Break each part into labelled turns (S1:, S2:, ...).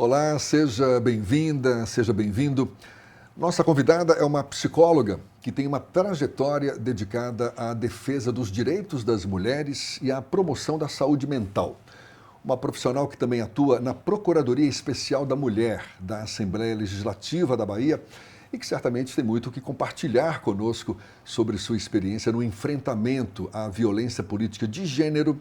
S1: Olá, seja bem-vinda, seja bem-vindo. Nossa convidada é uma psicóloga que tem uma trajetória dedicada à defesa dos direitos das mulheres e à promoção da saúde mental. Uma profissional que também atua na Procuradoria Especial da Mulher da Assembleia Legislativa da Bahia e que certamente tem muito o que compartilhar conosco sobre sua experiência no enfrentamento à violência política de gênero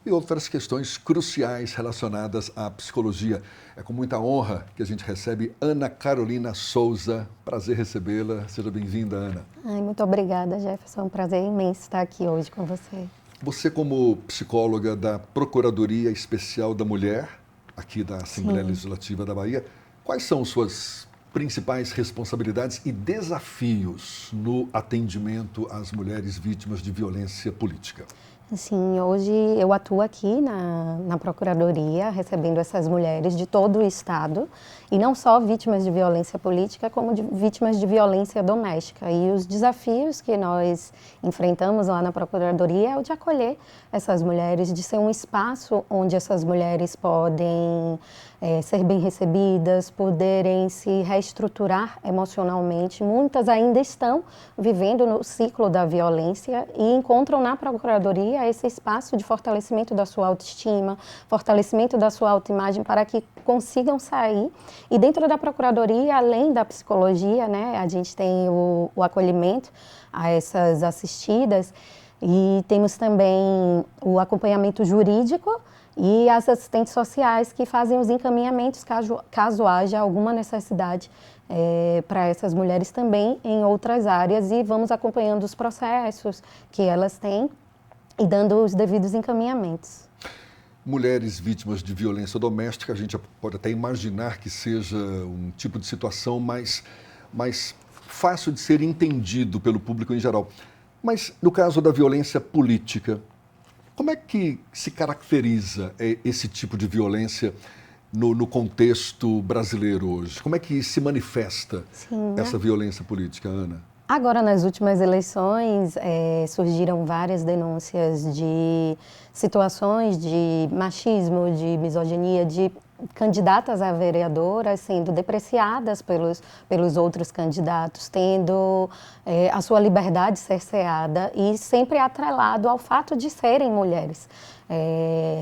S1: e outras questões cruciais relacionadas à psicologia. É com muita honra que a gente recebe Ana Carolina Souza. Prazer recebê-la. Seja bem-vinda, Ana.
S2: Muito obrigada, Jefferson. É um prazer imenso estar aqui hoje com você.
S1: Você, como psicóloga da Procuradoria Especial da Mulher, aqui da Assembleia Legislativa da Bahia, quais são suas principais responsabilidades e desafios no atendimento às mulheres vítimas de violência política?
S2: Sim, hoje eu atuo aqui na Procuradoria, recebendo essas mulheres de todo o Estado, e não só vítimas de violência política, como vítimas de violência doméstica. E os desafios que nós enfrentamos lá na Procuradoria é o de acolher essas mulheres, de ser um espaço onde essas mulheres podem ser bem recebidas, poderem se reestruturar emocionalmente. Muitas ainda estão vivendo no ciclo da violência e encontram na Procuradoria esse espaço de fortalecimento da sua autoestima, fortalecimento da sua autoimagem para que consigam sair. E dentro da Procuradoria, além da psicologia, né, a gente tem o acolhimento a essas assistidas e temos também o acompanhamento jurídico e as assistentes sociais que fazem os encaminhamentos caso haja alguma necessidade para essas mulheres também em outras áreas, e vamos acompanhando os processos que elas têm e dando os devidos encaminhamentos.
S1: Mulheres vítimas de violência doméstica, a gente pode até imaginar que seja um tipo de situação mais fácil de ser entendido pelo público em geral. Mas no caso da violência política, como é que se caracteriza esse tipo de violência no contexto brasileiro hoje? Como é que se manifesta essa violência política, Ana?
S2: Agora, nas últimas eleições, surgiram várias denúncias de situações de machismo, de misoginia, de candidatas a vereadoras sendo depreciadas pelos outros candidatos, tendo a sua liberdade cerceada e sempre atrelado ao fato de serem mulheres.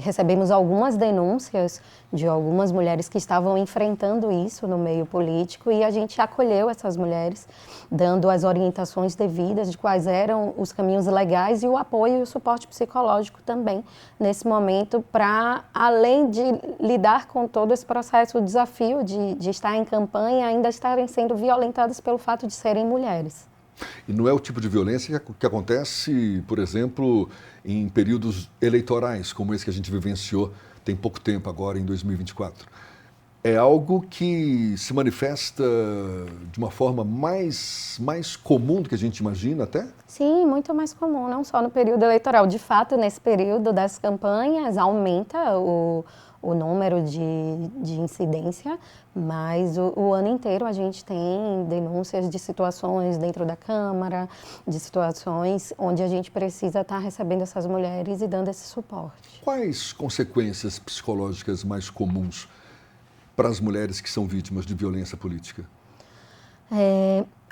S2: Recebemos algumas denúncias de algumas mulheres que estavam enfrentando isso no meio político e a gente acolheu essas mulheres, dando as orientações devidas de quais eram os caminhos legais e o apoio e o suporte psicológico também nesse momento, para, além de lidar com todo esse processo, o desafio de estar em campanha, ainda estarem sendo violentadas pelo fato de serem mulheres.
S1: E não é o tipo de violência que acontece, por exemplo, em períodos eleitorais, como esse que a gente vivenciou tem pouco tempo agora, em 2024. É algo que se manifesta de uma forma mais comum do que a gente imagina até?
S2: Sim, muito mais comum, não só no período eleitoral. De fato, nesse período das campanhas, aumenta o número de incidência, mas o ano inteiro a gente tem denúncias de situações dentro da Câmara, de situações onde a gente precisa estar recebendo essas mulheres e dando esse suporte.
S1: Quais consequências psicológicas mais comuns para as mulheres que são vítimas de violência política?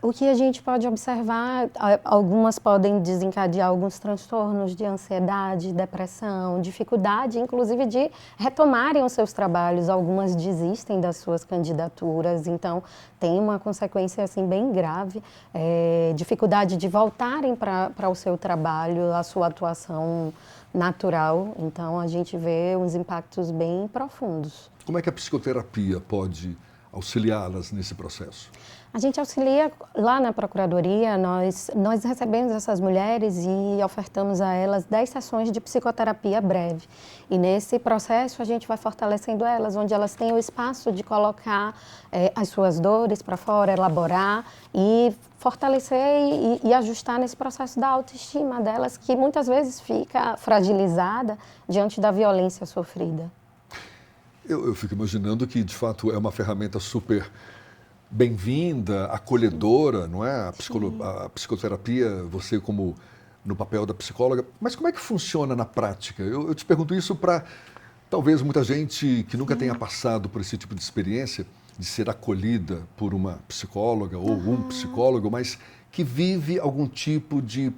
S2: O que a gente pode observar, algumas podem desencadear alguns transtornos de ansiedade, depressão, dificuldade, inclusive de retomarem os seus trabalhos. Algumas desistem das suas candidaturas, então tem uma consequência assim bem grave, dificuldade de voltarem para o seu trabalho, a sua atuação natural. Então a gente vê uns impactos bem profundos.
S1: Como é que a psicoterapia pode auxiliá-las nesse processo?
S2: A gente auxilia lá na Procuradoria, nós recebemos essas mulheres e ofertamos a elas 10 sessões de psicoterapia breve. E nesse processo a gente vai fortalecendo elas, onde elas têm o espaço de colocar as suas dores para fora, elaborar e fortalecer e ajustar nesse processo da autoestima delas, que muitas vezes fica fragilizada diante da violência sofrida.
S1: Eu fico imaginando que, de fato, é uma ferramenta super bem-vinda, acolhedora, não é? A psicoterapia, você como no papel da psicóloga. Mas como é que funciona na prática? Eu te pergunto isso para Talvez muita gente que nunca tenha passado por esse tipo de experiência, de ser acolhida por uma psicóloga ou um psicólogo, mas que vive algum tipo de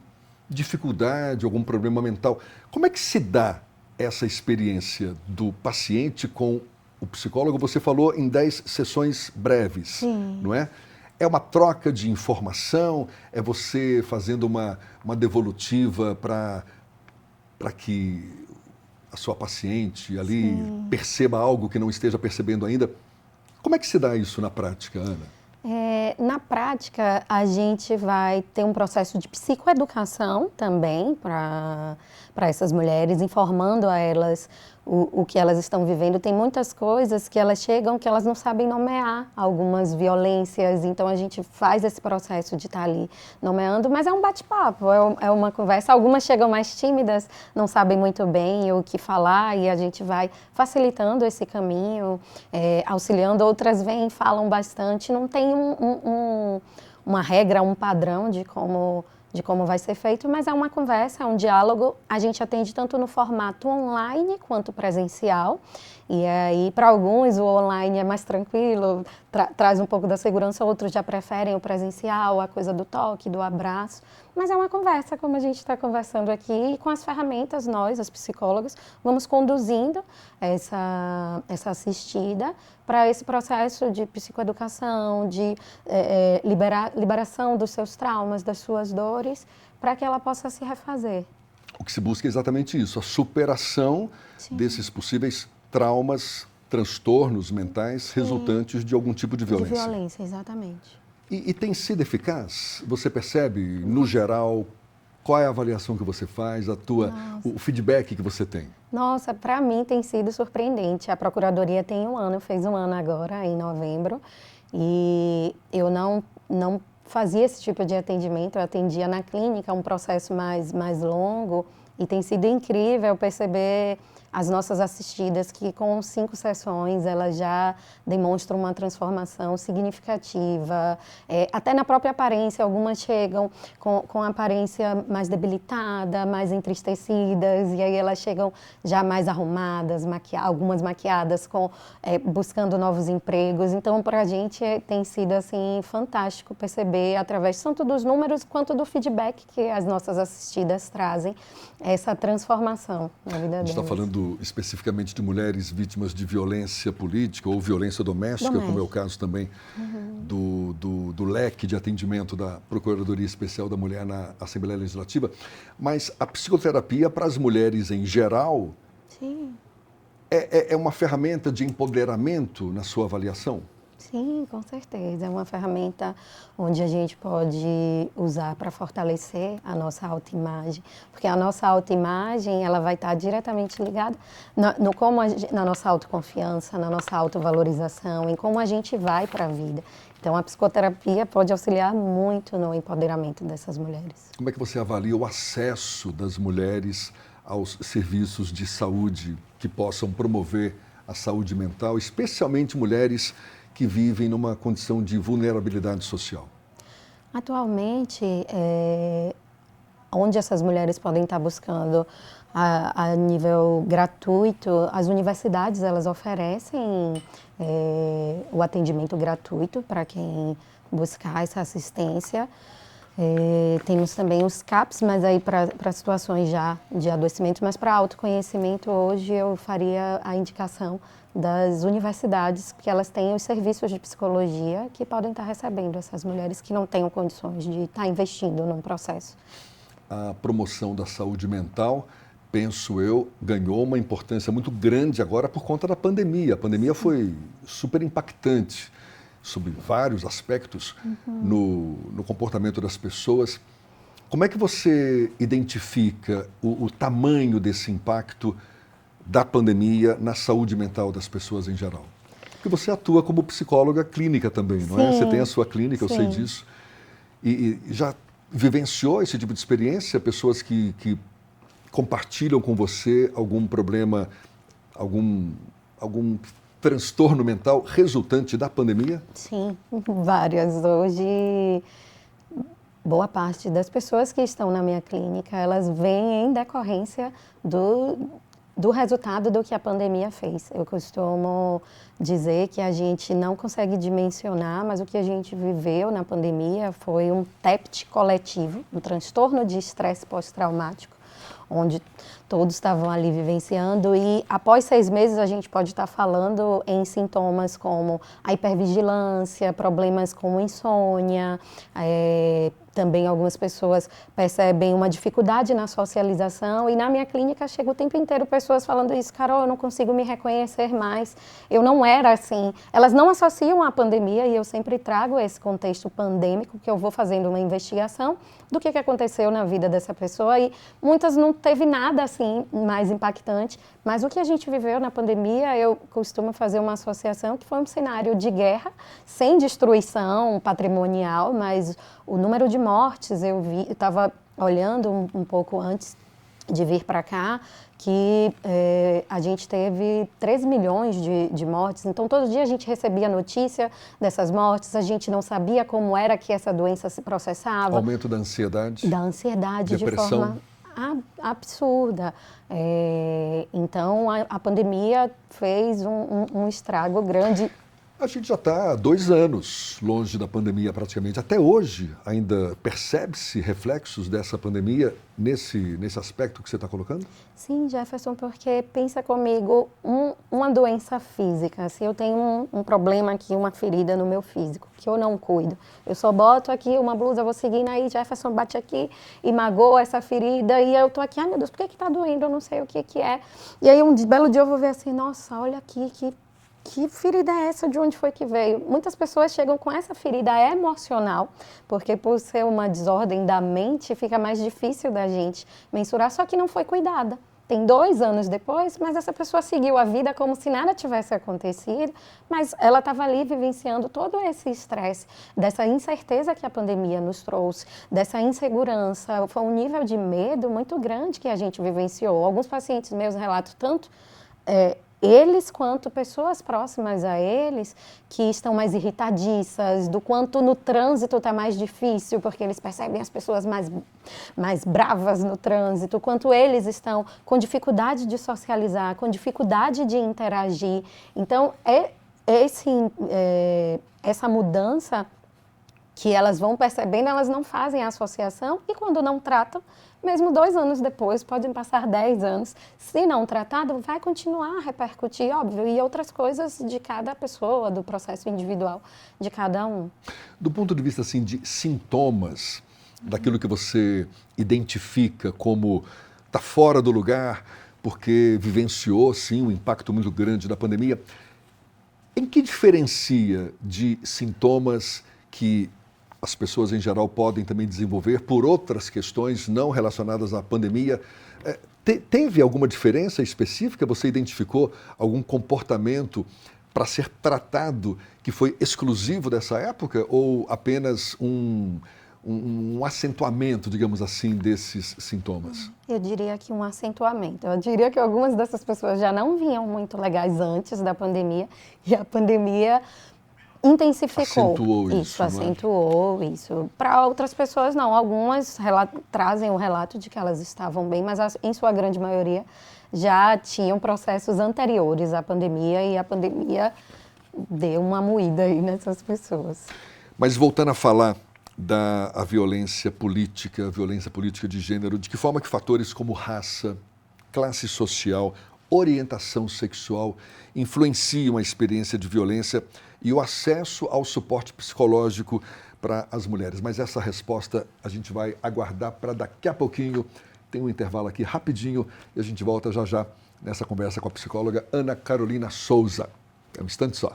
S1: dificuldade, algum problema mental. Como é que se dá essa experiência do paciente com o psicólogo? Você falou em 10 sessões breves,
S2: Sim.
S1: não é? É uma troca de informação? É você fazendo uma devolutiva para que a sua paciente ali perceba algo que não esteja percebendo ainda? Como é que se dá isso na prática, Ana?
S2: Na prática, a gente vai ter um processo de psicoeducação também para essas mulheres, informando a elas o que elas estão vivendo. Tem muitas coisas que elas chegam que elas não sabem nomear, algumas violências, então a gente faz esse processo de estar ali nomeando, mas é um bate-papo, é uma conversa. Algumas chegam mais tímidas, não sabem muito bem o que falar e a gente vai facilitando esse caminho, auxiliando. Outras vêm, falam bastante, não tem uma regra, um padrão de como vai ser feito, mas é uma conversa, é um diálogo. A gente atende tanto no formato online quanto presencial. E aí, para alguns, o online é mais tranquilo, traz um pouco da segurança, outros já preferem o presencial, a coisa do toque, do abraço. Mas é uma conversa, como a gente está conversando aqui, e com as ferramentas, nós, as psicólogas, vamos conduzindo essa assistida para esse processo de psicoeducação, de liberação dos seus traumas, das suas dores, para que ela possa se refazer.
S1: O que se busca é exatamente isso, a superação desses possíveis traumas, transtornos mentais resultantes de algum tipo de violência.
S2: De violência, exatamente.
S1: E tem sido eficaz? Você percebe, no geral, qual é a avaliação que você faz, o feedback que você tem?
S2: Nossa, para mim tem sido surpreendente. A Procuradoria tem um ano, fez um ano agora, em novembro, e eu não fazia esse tipo de atendimento, eu atendia na clínica, um processo mais longo, e tem sido incrível perceber as nossas assistidas que com 5 sessões elas já demonstram uma transformação significativa, até na própria aparência. Algumas chegam com a aparência mais debilitada, mais entristecidas, e aí elas chegam já mais arrumadas, algumas maquiadas, buscando novos empregos. Então, para a gente tem sido assim fantástico perceber, através tanto dos números quanto do feedback que as nossas assistidas trazem, essa transformação na vida delas.
S1: A gente está falando especificamente de mulheres vítimas de violência política ou violência doméstica, como é o caso também do leque de atendimento da Procuradoria Especial da Mulher na Assembleia Legislativa. Mas a psicoterapia para as mulheres em geral é uma ferramenta de empoderamento na sua avaliação?
S2: Sim, com certeza. É uma ferramenta onde a gente pode usar para fortalecer a nossa autoimagem, porque a nossa autoimagem ela vai estar diretamente ligada na nossa autoconfiança, na nossa autovalorização, em como a gente vai para a vida. Então, a psicoterapia pode auxiliar muito no empoderamento dessas mulheres.
S1: Como é que você avalia o acesso das mulheres aos serviços de saúde que possam promover a saúde mental, especialmente mulheres que vivem numa condição de vulnerabilidade social?
S2: Atualmente, onde essas mulheres podem estar buscando a nível gratuito, as universidades elas oferecem o atendimento gratuito para quem buscar essa assistência. Temos também os CAPs, mas aí para situações já de adoecimento, mas para autoconhecimento hoje eu faria a indicação das universidades, que elas têm os serviços de psicologia que podem estar recebendo essas mulheres que não tenham condições de estar investindo num processo.
S1: A promoção da saúde mental, penso eu, ganhou uma importância muito grande agora por conta da pandemia. A pandemia foi super impactante sobre vários aspectos no comportamento das pessoas. Como é que você identifica o tamanho desse impacto da pandemia na saúde mental das pessoas em geral? Porque você atua como psicóloga clínica também, não é? Você tem a sua clínica, eu sei disso. E já vivenciou esse tipo de experiência? Pessoas que compartilham com você algum problema, algum transtorno mental resultante da pandemia?
S2: Sim, várias. Hoje, boa parte das pessoas que estão na minha clínica, elas vêm em decorrência do resultado do que a pandemia fez. Eu costumo dizer que a gente não consegue dimensionar, mas o que a gente viveu na pandemia foi um TEPT coletivo, um transtorno de estresse pós-traumático, onde todos estavam ali vivenciando, e após 6 meses a gente pode estar falando em sintomas como a hipervigilância, problemas como insônia, também algumas pessoas percebem uma dificuldade na socialização, e na minha clínica chega o tempo inteiro pessoas falando isso: Carol, eu não consigo me reconhecer mais, eu não era assim. Elas não associam a pandemia, e eu sempre trago esse contexto pandêmico, que eu vou fazendo uma investigação do que aconteceu na vida dessa pessoa, e muitas não teve nada assim mais impactante, mas o que a gente viveu na pandemia, eu costumo fazer uma associação que foi um cenário de guerra, sem destruição patrimonial, mas o número de mortes, eu estava olhando um pouco antes de vir para cá, que a gente teve 13 milhões de mortes, então todo dia a gente recebia notícia dessas mortes, a gente não sabia como era que essa doença se processava.
S1: Aumento da ansiedade.
S2: Da ansiedade,
S1: depressão.
S2: De forma absurda. Então a pandemia fez um estrago grande.
S1: A gente já está há 2 anos longe da pandemia praticamente. Até hoje ainda percebe-se reflexos dessa pandemia nesse aspecto que você está colocando?
S2: Sim, Jefferson, porque pensa comigo, uma doença física, se eu tenho um problema aqui, uma ferida no meu físico, que eu não cuido, eu só boto aqui uma blusa, vou seguindo aí, Jefferson bate aqui e magoa essa ferida, e eu tô aqui, ai meu Deus, por que tá doendo? Eu não sei o que é. E aí um belo dia eu vou ver assim, nossa, olha aqui, que ferida é essa? De onde foi que veio? Muitas pessoas chegam com essa ferida emocional, porque por ser uma desordem da mente, fica mais difícil da gente mensurar, só que não foi cuidada. Tem 2 anos depois, mas essa pessoa seguiu a vida como se nada tivesse acontecido, mas ela estava ali vivenciando todo esse estresse, dessa incerteza que a pandemia nos trouxe, dessa insegurança. Foi um nível de medo muito grande que a gente vivenciou. Alguns pacientes meus relatam tanto eles quanto pessoas próximas a eles que estão mais irritadiças, do quanto no trânsito está mais difícil, porque eles percebem as pessoas mais bravas no trânsito, quanto eles estão com dificuldade de socializar, com dificuldade de interagir. Então, essa mudança que elas vão percebendo, elas não fazem a associação, e quando não tratam, mesmo 2 anos depois, podem passar 10 anos, se não tratado, vai continuar a repercutir, óbvio, e outras coisas de cada pessoa, do processo individual de cada um.
S1: Do ponto de vista assim, de sintomas, daquilo que você identifica como está fora do lugar, porque vivenciou, sim, um impacto muito grande da pandemia, em que diferencia de sintomas que as pessoas em geral podem também desenvolver por outras questões não relacionadas à pandemia? Teve alguma diferença específica? Você identificou algum comportamento para ser tratado que foi exclusivo dessa época, ou apenas um acentuamento, digamos assim, desses sintomas?
S2: Eu diria que um acentuamento. Eu diria que algumas dessas pessoas já não vinham muito legais antes da pandemia, e a pandemia intensificou. Acentuou isso. Para outras pessoas, não. Algumas trazem o relato de que elas estavam bem, mas em sua grande maioria já tinham processos anteriores à pandemia, e a pandemia deu uma moída aí nessas pessoas.
S1: Mas voltando a falar da violência política de gênero, de que forma que fatores como raça, classe social, orientação sexual influenciam a experiência de violência e o acesso ao suporte psicológico para as mulheres? Mas essa resposta a gente vai aguardar para daqui a pouquinho. Tem um intervalo aqui rapidinho e a gente volta já já nessa conversa com a psicóloga Ana Carolina Souza. É um instante só.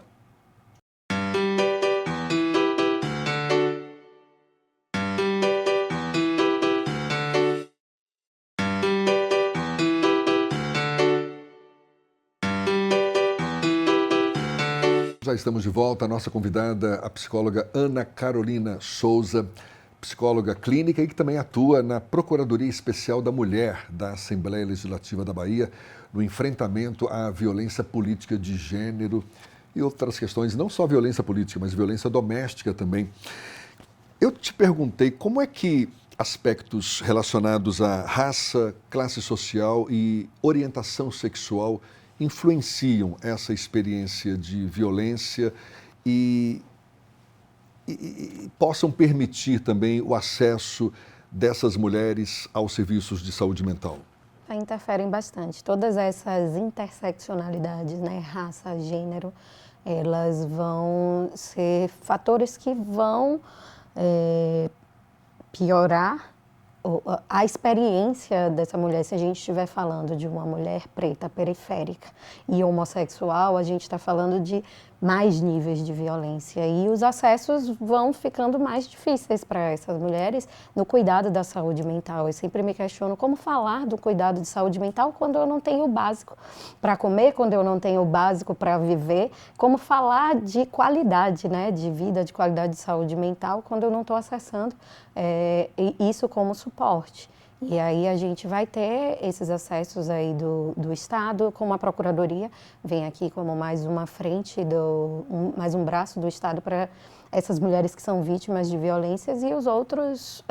S1: Já estamos de volta. A nossa convidada, a psicóloga Ana Carolina Souza, psicóloga clínica e que também atua na Procuradoria Especial da Mulher da Assembleia Legislativa da Bahia, no enfrentamento à violência política de gênero e outras questões, não só violência política, mas violência doméstica também. Eu te perguntei como é que aspectos relacionados à raça, classe social e orientação sexual influenciam essa experiência de violência e possam permitir também o acesso dessas mulheres aos serviços de saúde mental?
S2: Interferem bastante. Todas essas interseccionalidades, né, raça, gênero, elas vão ser fatores que vão piorar a experiência dessa mulher. Se a gente estiver falando de uma mulher preta, periférica e homossexual, a gente está falando de mais níveis de violência e os acessos vão ficando mais difíceis para essas mulheres no cuidado da saúde mental. Eu sempre me questiono como falar do cuidado de saúde mental quando eu não tenho o básico para comer, quando eu não tenho o básico para viver, como falar de qualidade, né, de vida, de qualidade de saúde mental quando eu não estou acessando isso como suporte. E aí a gente vai ter esses acessos aí do Estado, como a Procuradoria vem aqui como mais uma frente, mais um braço do Estado para essas mulheres que são vítimas de violências e os outros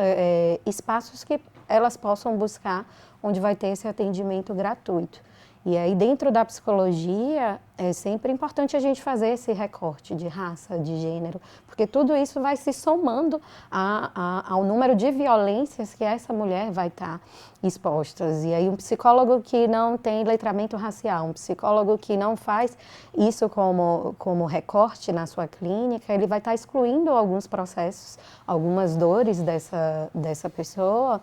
S2: espaços que elas possam buscar, onde vai ter esse atendimento gratuito. E aí dentro da psicologia é sempre importante a gente fazer esse recorte de raça, de gênero, porque tudo isso vai se somando ao número de violências que essa mulher vai estar expostas. E aí um psicólogo que não tem letramento racial, um psicólogo que não faz isso como recorte na sua clínica, ele vai estar excluindo alguns processos, algumas dores dessa pessoa.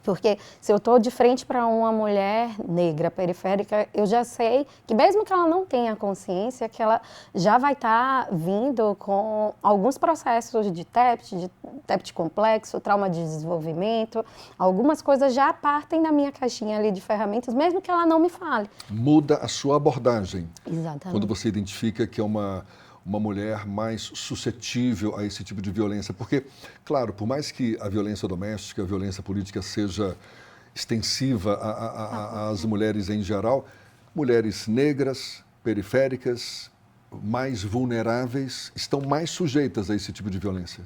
S2: Porque se eu estou de frente para uma mulher negra, periférica, eu já sei que mesmo que ela não tenha consciência, que ela já vai estar vindo com alguns processos de TEPT complexo, trauma de desenvolvimento, algumas coisas já partem da minha caixinha ali de ferramentas, mesmo que ela não me fale.
S1: Muda a sua abordagem.
S2: Exatamente.
S1: Quando você identifica que é uma mulher mais suscetível a esse tipo de violência. Porque, claro, por mais que a violência doméstica, a violência política seja extensiva às mulheres em geral, mulheres negras, periféricas, mais vulneráveis, estão mais sujeitas a esse tipo de violência.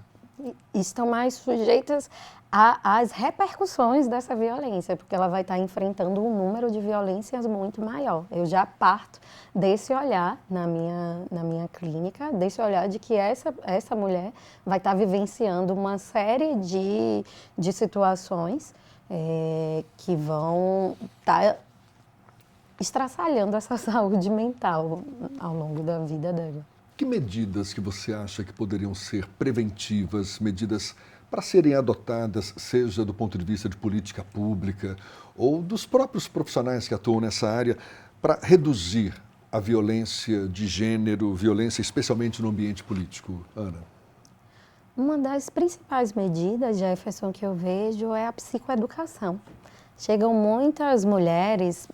S2: Estão mais sujeitas às repercussões dessa violência, porque ela vai estar enfrentando um número de violências muito maior. Eu já parto desse olhar na minha clínica, desse olhar de que essa mulher vai estar vivenciando uma série de situações que vão estar estraçalhando essa saúde mental ao longo da vida dela.
S1: Que medidas que você acha que poderiam ser preventivas, medidas para serem adotadas, seja do ponto de vista de política pública ou dos próprios profissionais que atuam nessa área, para reduzir a violência de gênero, violência especialmente no ambiente político? Ana?
S2: Uma das principais medidas, Jefferson, que eu vejo é a psicoeducação. Chegam muitas mulheres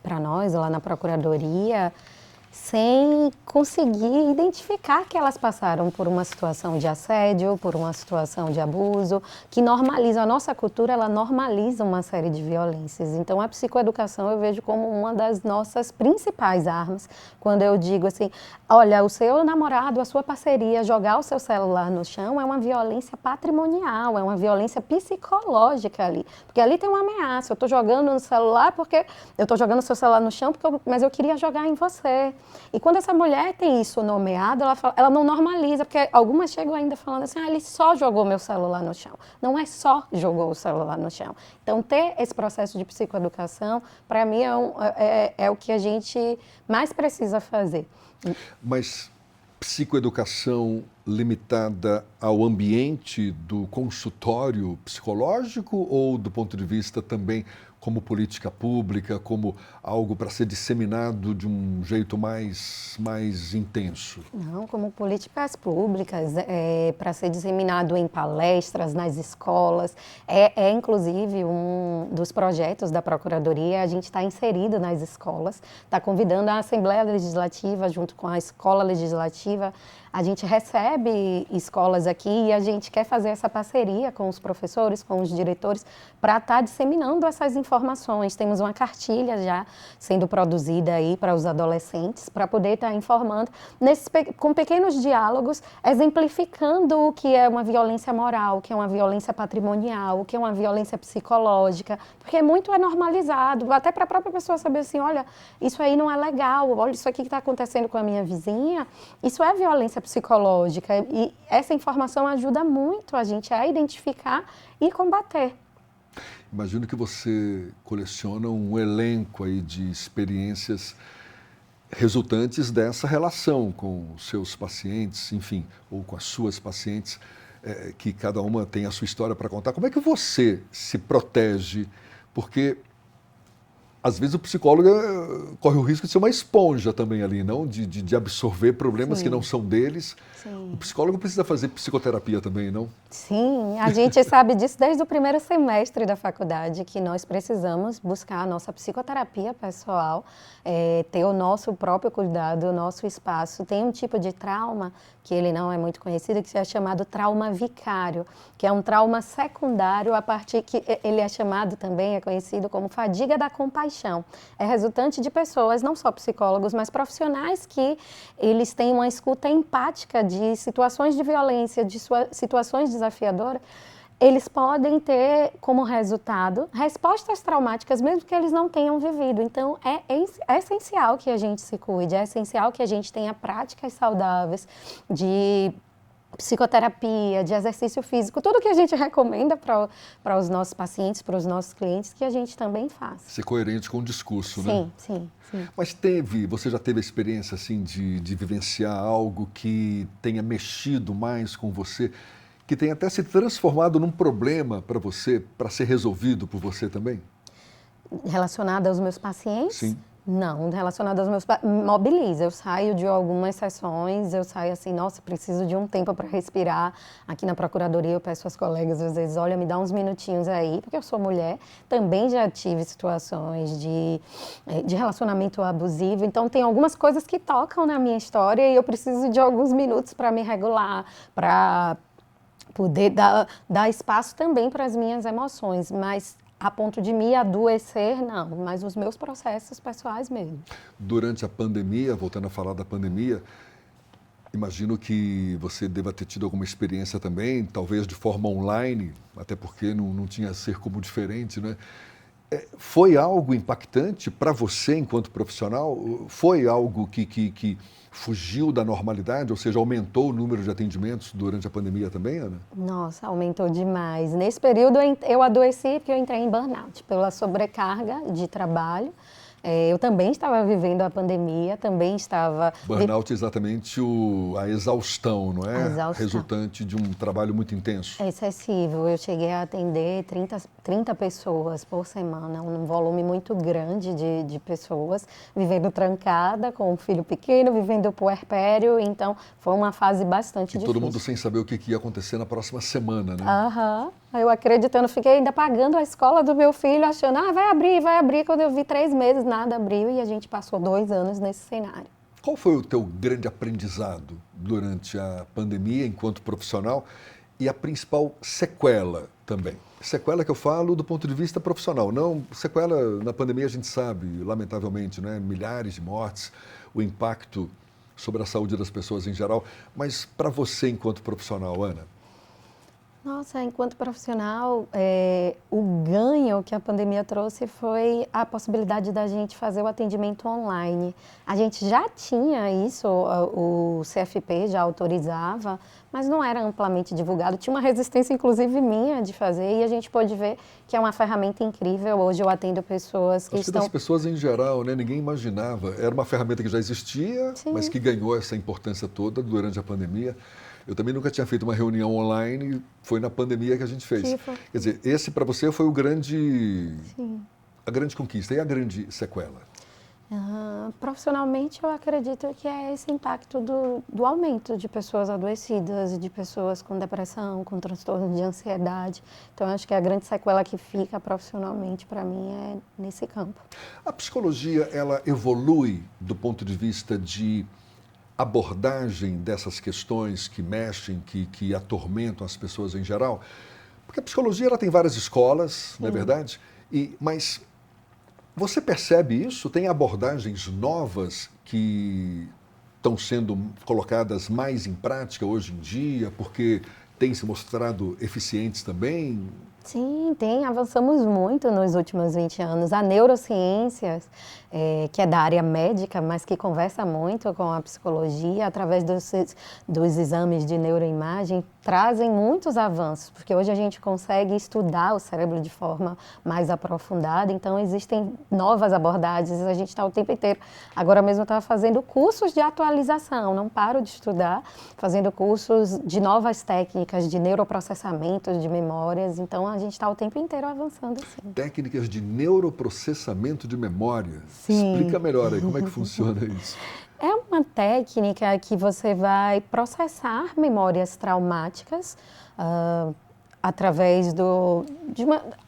S2: para nós, lá na Procuradoria, sem conseguir identificar que elas passaram por uma situação de assédio, por uma situação de abuso, que normaliza, a nossa cultura, ela normaliza uma série de violências. Então, a psicoeducação eu vejo como uma das nossas principais armas, quando eu digo assim, olha, o seu namorado, a sua parceria, jogar o seu celular no chão é uma violência patrimonial, é uma violência psicológica ali, porque ali tem uma ameaça, eu estou jogando no celular porque, eu estou jogando o seu celular no chão, mas eu queria jogar em você. E quando essa mulher tem isso nomeado, ela não normaliza, porque algumas chegam ainda falando assim, ele só jogou meu celular no chão. Não é só jogou o celular no chão. Então, ter esse processo de psicoeducação, para mim, é o que a gente mais precisa fazer.
S1: Mas psicoeducação limitada ao ambiente do consultório psicológico ou do ponto de vista também como política pública, como algo para ser disseminado de um jeito mais intenso?
S2: Não, como políticas públicas, para ser disseminado em palestras, nas escolas. Inclusive, um dos projetos da Procuradoria, a gente está inserido nas escolas, está convidando a Assembleia Legislativa, junto com a Escola Legislativa, a gente recebe recebe escolas aqui e a gente quer fazer essa parceria com os professores, com os diretores, para estar disseminando essas informações. Temos uma cartilha já sendo produzida aí para os adolescentes, para poder estar informando, com pequenos diálogos, exemplificando o que é uma violência moral, o que é uma violência patrimonial, o que é uma violência psicológica, porque muito é normalizado, até para a própria pessoa saber assim, olha, isso aí não é legal, olha, isso aqui que está acontecendo com a minha vizinha, isso é violência psicológica, e essa informação ajuda muito a gente a identificar e combater.
S1: Imagino que você coleciona um elenco aí de experiências resultantes dessa relação com os seus pacientes, enfim, ou com as suas pacientes, que cada uma tem a sua história para contar. Como é que você se protege? Porque às vezes o psicólogo corre o risco de ser uma esponja também ali, não? De absorver problemas que não são deles.
S2: Sim.
S1: O psicólogo precisa fazer psicoterapia também, não?
S2: Sim, a gente sabe disso desde o primeiro semestre da faculdade, que nós precisamos buscar a nossa psicoterapia pessoal, ter o nosso próprio cuidado, o nosso espaço. Tem um tipo de trauma, que ele não é muito conhecido, que é chamado trauma vicário, que é um trauma secundário, a partir que ele é chamado também, é conhecido como fadiga da compaixão. É resultante de pessoas, não só psicólogos, mas profissionais que eles têm uma escuta empática de situações de violência, de situações desafiadoras. Eles podem ter como resultado respostas traumáticas, mesmo que eles não tenham vivido. Então, é essencial que a gente se cuide, é essencial que a gente tenha práticas saudáveis de psicoterapia, de exercício físico, tudo que a gente recomenda para os nossos pacientes, para os nossos clientes, que a gente também faz.
S1: Ser coerente com o discurso,
S2: sim,
S1: né?
S2: Sim, sim.
S1: Mas você já teve a experiência assim de vivenciar algo que tenha mexido mais com você, que tenha até se transformado num problema para você, para ser resolvido por você também?
S2: Relacionada aos meus pacientes?
S1: Sim.
S2: Não, relacionado aos meus mobiliza. Eu saio de algumas sessões, eu saio assim, nossa, preciso de um tempo para respirar. Aqui na Procuradoria eu peço às colegas, às vezes, olha, me dá uns minutinhos aí, porque eu sou mulher. Também já tive situações de relacionamento abusivo, então tem algumas coisas que tocam na minha história e eu preciso de alguns minutos para me regular, para poder dar espaço também para as minhas emoções, mas a ponto de me adoecer, não, mas os meus processos pessoais mesmo.
S1: Durante a pandemia, voltando a falar da pandemia, imagino que você deva ter tido alguma experiência também, talvez de forma online, até porque não tinha ser como diferente, né? Foi algo impactante para você enquanto profissional? Foi algo que fugiu da normalidade, ou seja, aumentou o número de atendimentos durante a pandemia também, Ana?
S2: Nossa, aumentou demais. Nesse período eu adoeci porque eu entrei em burnout, pela sobrecarga de trabalho. Eu também estava vivendo a pandemia, também estava...
S1: Burnout é exatamente a exaustão, não é?
S2: A exaustão.
S1: Resultante de um trabalho muito intenso.
S2: É excessivo. Eu cheguei a atender 30 pessoas por semana, um volume muito grande de pessoas, vivendo trancada, com um filho pequeno, vivendo o puerpério, então foi uma fase bastante difícil.
S1: Todo mundo sem saber o que ia acontecer na próxima semana, né?
S2: Aham. Eu acreditando, fiquei ainda pagando a escola do meu filho, achando, vai abrir. Quando eu vi 3 meses, nada abriu e a gente passou 2 anos nesse cenário.
S1: Qual foi o teu grande aprendizado durante a pandemia enquanto profissional e a principal sequela também? Sequela que eu falo do ponto de vista profissional, não sequela na pandemia a gente sabe, lamentavelmente, né? Milhares de mortes, o impacto sobre a saúde das pessoas em geral, mas para você enquanto profissional, Ana?
S2: Nossa, enquanto profissional, o ganho que a pandemia trouxe foi a possibilidade da gente fazer o atendimento online. A gente já tinha isso, o CFP já autorizava, mas não era amplamente divulgado. Tinha uma resistência, inclusive, minha de fazer, e a gente pôde ver que é uma ferramenta incrível. Hoje eu atendo pessoas que estão...
S1: das pessoas em geral, né? Ninguém imaginava. Era uma ferramenta que já existia,
S2: Sim.
S1: Mas que ganhou essa importância toda durante a pandemia. Eu também nunca tinha feito uma reunião online, foi na pandemia que a gente fez. Quer dizer, esse para você foi a grande conquista e a grande sequela.
S2: Profissionalmente, eu acredito que é esse impacto do aumento de pessoas adoecidas, de pessoas com depressão, com transtorno de ansiedade. Então, acho que a grande sequela que fica profissionalmente para mim é nesse campo.
S1: A psicologia, ela evolui do ponto de vista de abordagem dessas questões que mexem, que atormentam as pessoas em geral? Porque a psicologia ela tem várias escolas, não é verdade? Mas você percebe isso? Tem abordagens novas que estão sendo colocadas mais em prática hoje em dia, porque têm se mostrado eficientes também?
S2: Sim, tem. Avançamos muito nos últimos 20 anos. A neurociências, que é da área médica, mas que conversa muito com a psicologia, através dos exames de neuroimagem, trazem muitos avanços, porque hoje a gente consegue estudar o cérebro de forma mais aprofundada, então existem novas abordagens, a gente está o tempo inteiro. Agora mesmo eu estava fazendo cursos de atualização, não paro de estudar, fazendo cursos de novas técnicas de neuroprocessamento de memórias, então a gente está o tempo inteiro avançando assim.
S1: Técnicas de neuroprocessamento de memória.
S2: Sim.
S1: Explica melhor aí, como é que funciona isso?
S2: É uma técnica que você vai processar memórias traumáticas através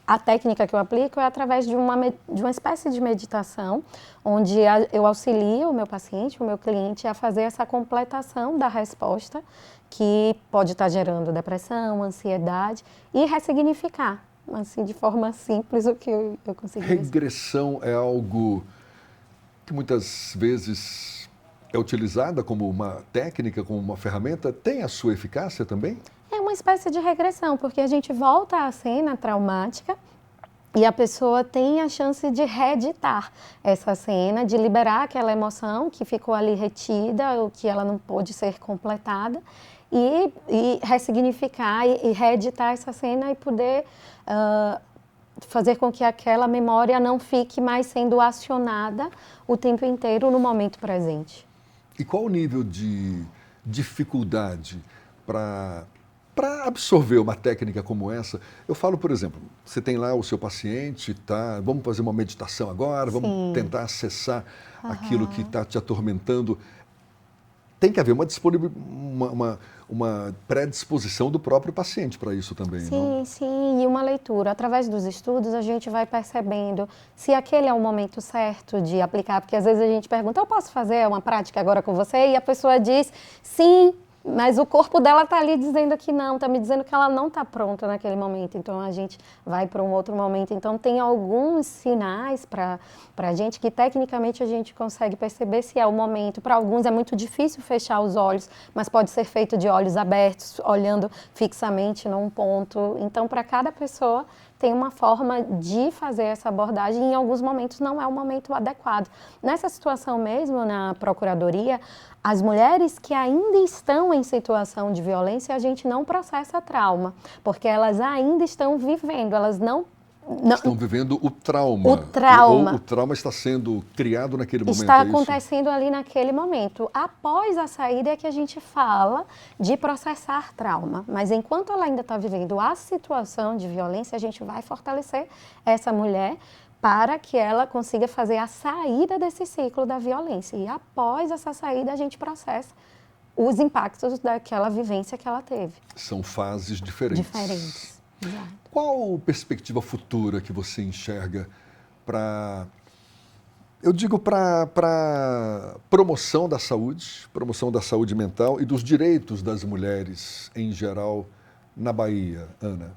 S2: a técnica que eu aplico é através de uma espécie de meditação, onde eu auxilio o meu paciente, o meu cliente, a fazer essa completação da resposta que pode estar gerando depressão, ansiedade e ressignificar, assim, de forma simples o que eu consegui dizer.
S1: Regressão é algo que muitas vezes é utilizada como uma técnica, como uma ferramenta, tem a sua eficácia também?
S2: É uma espécie de regressão, porque a gente volta à cena traumática e a pessoa tem a chance de reeditar essa cena, de liberar aquela emoção que ficou ali retida ou que ela não pôde ser completada e ressignificar e reeditar essa cena e poder fazer com que aquela memória não fique mais sendo acionada o tempo inteiro no momento presente.
S1: E qual o nível de dificuldade para absorver uma técnica como essa? Eu falo, por exemplo, você tem lá o seu paciente, tá? Vamos fazer uma meditação agora, vamos tentar acessar aquilo que está te atormentando. Tem que haver uma predisposição do próprio paciente para isso também, não?
S2: Sim, e uma leitura. Através dos estudos, a gente vai percebendo se aquele é o momento certo de aplicar, porque às vezes a gente pergunta, eu posso fazer uma prática agora com você? E a pessoa diz, sim, mas o corpo dela está ali dizendo que não, está me dizendo que ela não está pronta naquele momento, então a gente vai para um outro momento. Então tem alguns sinais para a gente que tecnicamente a gente consegue perceber se é o momento. Para alguns é muito difícil fechar os olhos, mas pode ser feito de olhos abertos, olhando fixamente num ponto. Então para cada pessoa tem uma forma de fazer essa abordagem e em alguns momentos não é o momento adequado. Nessa situação mesmo, na Procuradoria, as mulheres que ainda estão em situação de violência, a gente não processa trauma, porque elas ainda estão vivendo, elas não
S1: estão vivendo o trauma.
S2: O trauma.
S1: Ou o trauma está sendo criado naquele momento.
S2: Está acontecendo ali naquele momento. Após a saída é que a gente fala de processar trauma. Mas enquanto ela ainda está vivendo a situação de violência, a gente vai fortalecer essa mulher para que ela consiga fazer a saída desse ciclo da violência. E após essa saída, a gente processa os impactos daquela vivência que ela teve.
S1: São fases diferentes.
S2: Diferentes. Exato.
S1: Qual perspectiva futura que você enxerga para, eu digo, para promoção da saúde mental e dos direitos das mulheres em geral na Bahia, Ana?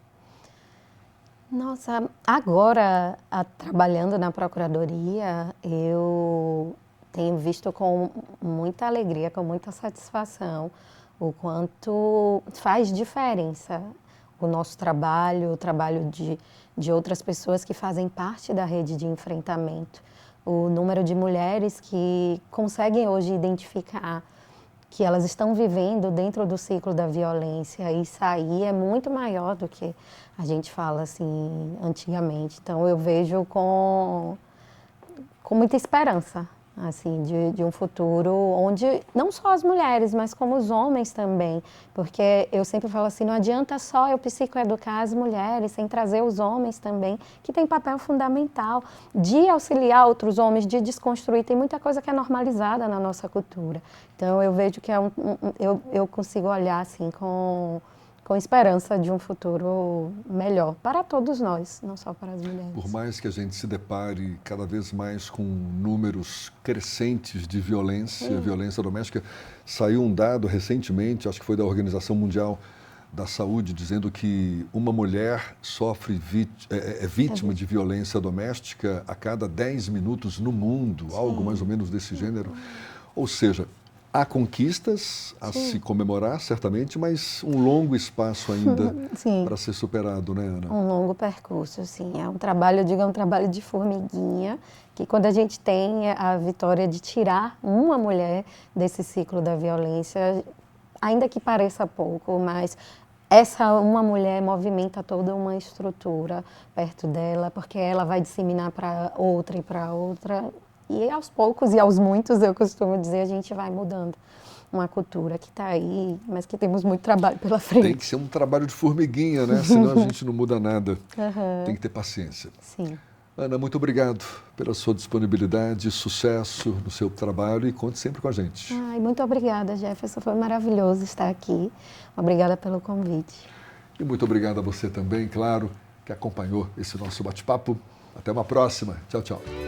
S2: Nossa, agora, trabalhando na Procuradoria, eu tenho visto com muita alegria, com muita satisfação, o quanto faz diferença o nosso trabalho, o trabalho de outras pessoas que fazem parte da rede de enfrentamento. O número de mulheres que conseguem hoje identificar que elas estão vivendo dentro do ciclo da violência e sair é muito maior do que a gente fala assim antigamente. Então eu vejo com muita esperança assim de um futuro onde não só as mulheres, mas como os homens também, porque eu sempre falo assim, não adianta só eu psicoeducar as mulheres sem trazer os homens também, que tem papel fundamental de auxiliar outros homens, de desconstruir. Tem muita coisa que é normalizada na nossa cultura. Então eu vejo que eu consigo olhar assim com com esperança de um futuro melhor para todos nós, não só para as mulheres.
S1: Por mais que a gente se depare cada vez mais com números crescentes de violência, violência doméstica, saiu um dado recentemente, acho que foi da Organização Mundial da Saúde, dizendo que uma mulher sofre vítima de violência doméstica a cada 10 minutos no mundo, algo mais ou menos desse gênero. Ou seja, há conquistas a se comemorar, certamente, mas um longo espaço ainda para ser superado, né, Ana?
S2: Um longo percurso, sim. É um trabalho, eu digo, é um trabalho de formiguinha, que quando a gente tem a vitória de tirar uma mulher desse ciclo da violência, ainda que pareça pouco, mas essa uma mulher movimenta toda uma estrutura perto dela, porque ela vai disseminar para outra e para outra. E aos poucos e aos muitos, eu costumo dizer, a gente vai mudando uma cultura que está aí, mas que temos muito trabalho pela frente.
S1: Tem que ser um trabalho de formiguinha, né? Senão a gente não muda nada. Tem que ter paciência.
S2: Sim.
S1: Ana, muito obrigado pela sua disponibilidade, sucesso no seu trabalho e conte sempre com a gente.
S2: Ai, muito obrigada, Jefferson. Foi maravilhoso estar aqui. Obrigada pelo convite.
S1: E muito obrigado a você também, claro, que acompanhou esse nosso bate-papo. Até uma próxima. Tchau, tchau.